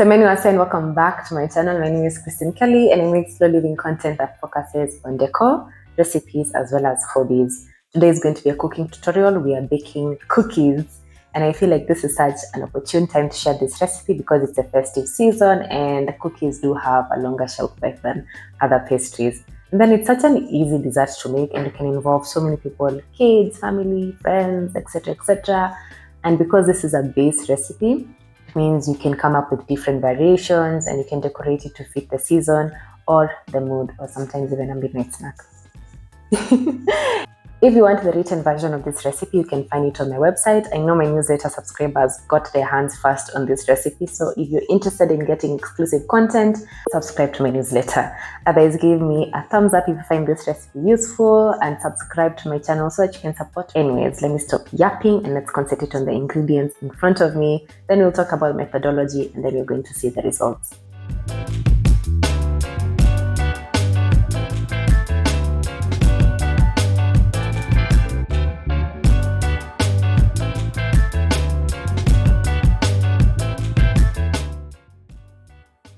So many and welcome back to my channel. My name is Christine Kelly and I make slow living content that focuses on decor, recipes as well as hobbies. Today is going to be a cooking tutorial. We are baking cookies and I feel like this is such an opportune time to share this recipe because it's a festive season and cookies do have a longer shelf life than other pastries. And then it's such an easy dessert to make and it can involve so many people, kids, family, friends, etc, etc. And because this is a base recipe, it means you can come up with different variations and you can decorate it to fit the season or the mood, or sometimes even a midnight snack. If you want the written version of this recipe, you can find it on my website. I know my newsletter subscribers got their hands first on this recipe, so if you're interested in getting exclusive content, subscribe to my newsletter. Otherwise, give me a thumbs up if you find this recipe useful and subscribe to my channel so that you can support. Anyways, let me stop yapping and let's concentrate on the ingredients in front of me. Then we'll talk about methodology and then you're going to see the results.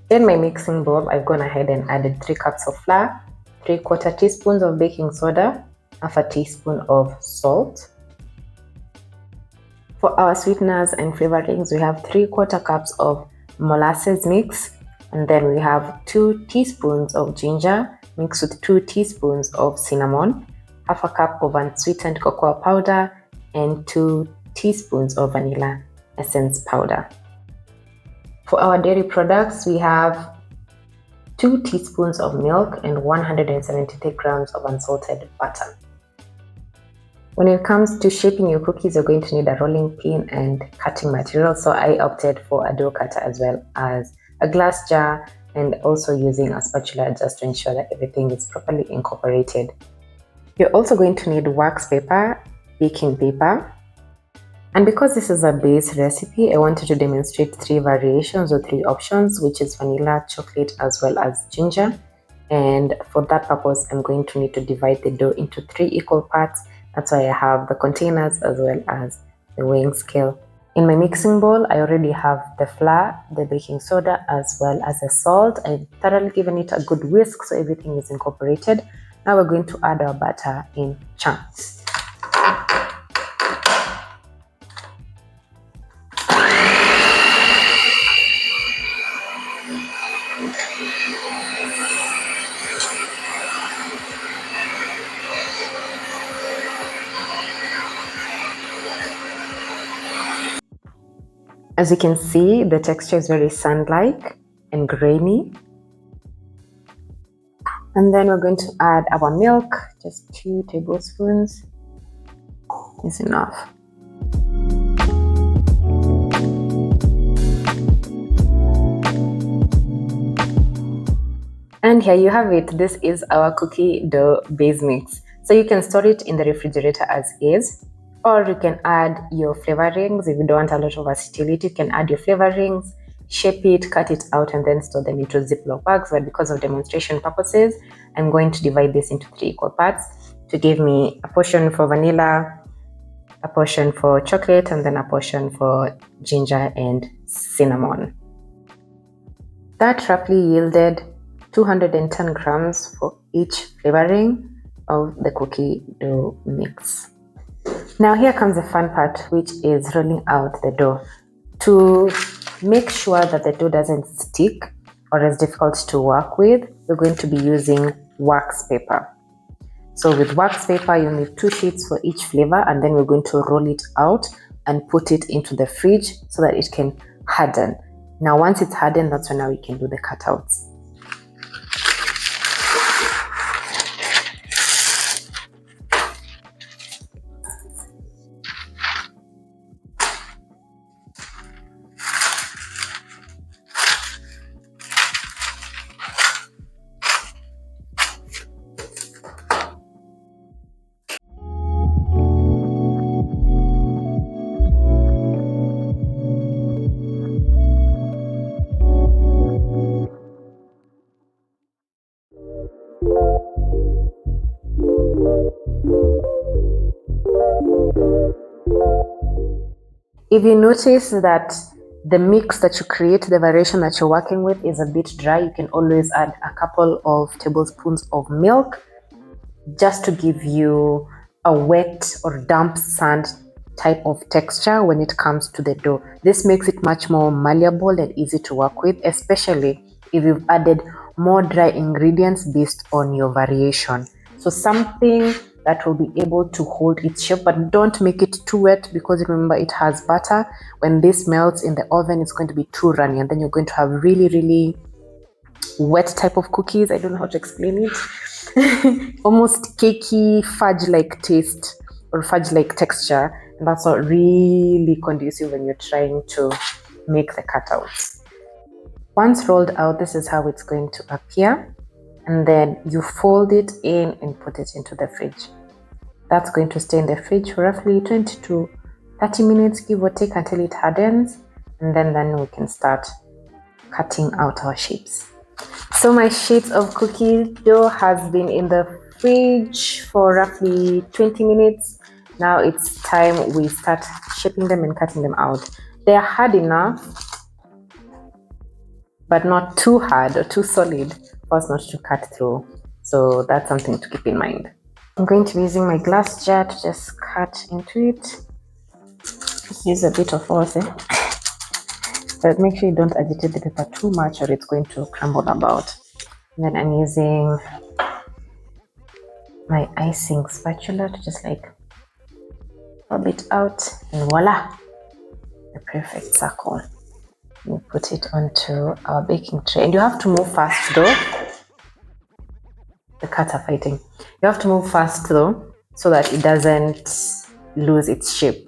In my mixing bowl, I've gone ahead and added 3 cups of flour, 3/4 teaspoons of baking soda, half a teaspoon of salt. For our sweeteners and flavorings, we have 3/4 cups of molasses mix, and then we have 2 teaspoons of ginger mixed with 2 teaspoons of cinnamon, half a cup of unsweetened cocoa powder, and 2 teaspoons of vanilla essence powder. For our dairy products, we have 2 teaspoons of milk and 173 grams of unsalted butter. When it comes to shaping your cookies, you're going to need a rolling pin and cutting material. So I opted for a dough cutter as well as a glass jar and also using a spatula just to ensure that everything is properly incorporated. You're also going to need wax paper, baking paper. And because this is a base recipe, I wanted to demonstrate 3 variations or 3 options, which is vanilla, chocolate, as well as ginger. And for that purpose, I'm going to need to divide the dough into 3 equal parts. That's why I have the containers as well as the weighing scale. In my mixing bowl, I already have the flour, the baking soda, as well as the salt. I've thoroughly given it a good whisk so everything is incorporated. Now we're going to add our butter in chunks. As you can see, the texture is very sand-like and grainy. And then we're going to add our milk, just 2 tablespoons is enough. And here you have it. This is our cookie dough base mix. So you can store it in the refrigerator as is, or you can add your flavorings. If you don't want a lot of versatility, you can add your flavorings, shape it, cut it out, and then store them into Ziploc bags. But because of demonstration purposes, I'm going to divide this into 3 equal parts to give me a portion for vanilla, a portion for chocolate, and then a portion for ginger and cinnamon. That roughly yielded 210 grams for each flavoring of the cookie dough mix. Now here comes the fun part, which is rolling out the dough. To make sure that the dough doesn't stick or is difficult to work with, we're going to be using wax paper. So with wax paper, you need 2 sheets for each flavor, and then we're going to roll it out and put it into the fridge so that it can harden. Now once it's hardened, that's when now we can do the cutouts. If you notice that the mix that you create, the variation that you're working with is a bit dry, you can always add a couple of tablespoons of milk just to give you a wet or damp sand type of texture when it comes to the dough. This makes it much more malleable and easy to work with, especially if you've added more dry ingredients based on your variation. So something that will be able to hold its shape, but don't make it too wet, because remember it has butter. When this melts in the oven, it's going to be too runny, and then you're going to have really wet type of cookies. I don't know how to explain it. Almost cakey, fudge-like taste or fudge-like texture, and that's not really conducive when you're trying to make the cutouts. Once rolled out, this is how it's going to appear, and then you fold it in and put it into the fridge. That's going to stay in the fridge for roughly 20 to 30 minutes, give or take, until it hardens, and then we can start cutting out our shapes. So my sheets of cookie dough has been in the fridge for roughly 20 minutes. Now it's time we start shaping them and cutting them out. They're hard enough, but not too hard or too solid for us not to cut through. So that's something to keep in mind. I'm going to be using my glass jar to just cut into it. Just use a bit of force, but make sure you don't agitate the paper too much or it's going to crumble about. And then I'm using my icing spatula to just like rub it out, and voila, the perfect circle. We put it onto our baking tray, and you have to move fast though. The cats are fighting. You have to move fast though, so that it doesn't lose its shape.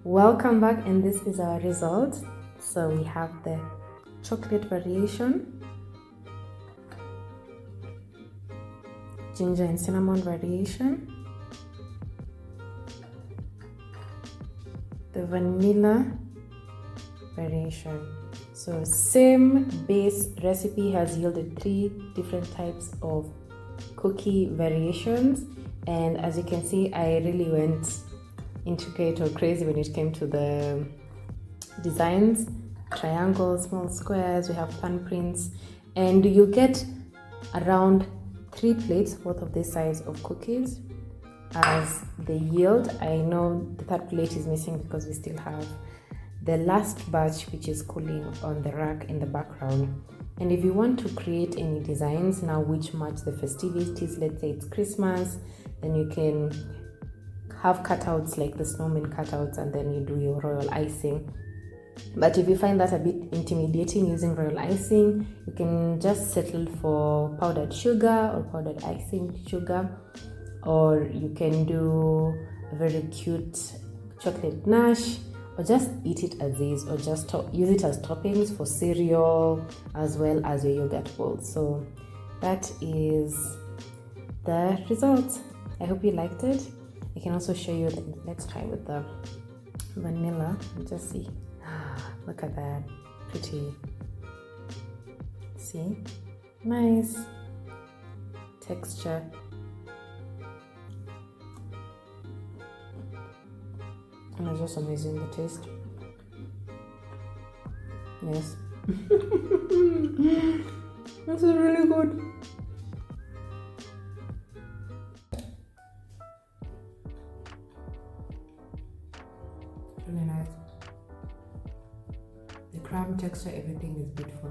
Welcome back, and this is our result. So we have the chocolate variation, ginger and cinnamon variation, the vanilla variation. So same base recipe has yielded 3 different types of cookie variations, and as you can see, I really went intricate or crazy when it came to the designs. Triangles, small squares, we have fan prints, and you get around 3 plates worth of this size of cookies as the yield. I know the 3rd plate is missing because we still have the last batch which is cooling on the rack in the background. And if you want to create any designs now which match the festivities, let's say it's Christmas, then you can have cutouts like the snowman cutouts, and then you do your royal icing. But if you find that a bit intimidating using royal icing, you can just settle for powdered sugar or powdered icing sugar, or you can do a very cute chocolate ganache, or just eat it as is, or just use it as toppings for cereal as well as your yogurt bowl. So that is the result. I hope you liked it. I can also show you let's try with the vanilla and just see. Look at that, pretty. See, nice texture. And it's just amazing, the taste. Yes. This is really good. Really nice. The crumb texture, everything is beautiful.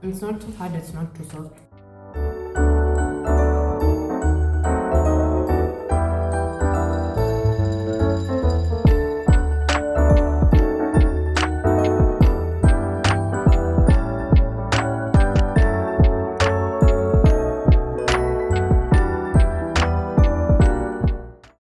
It's not too hard, it's not too soft.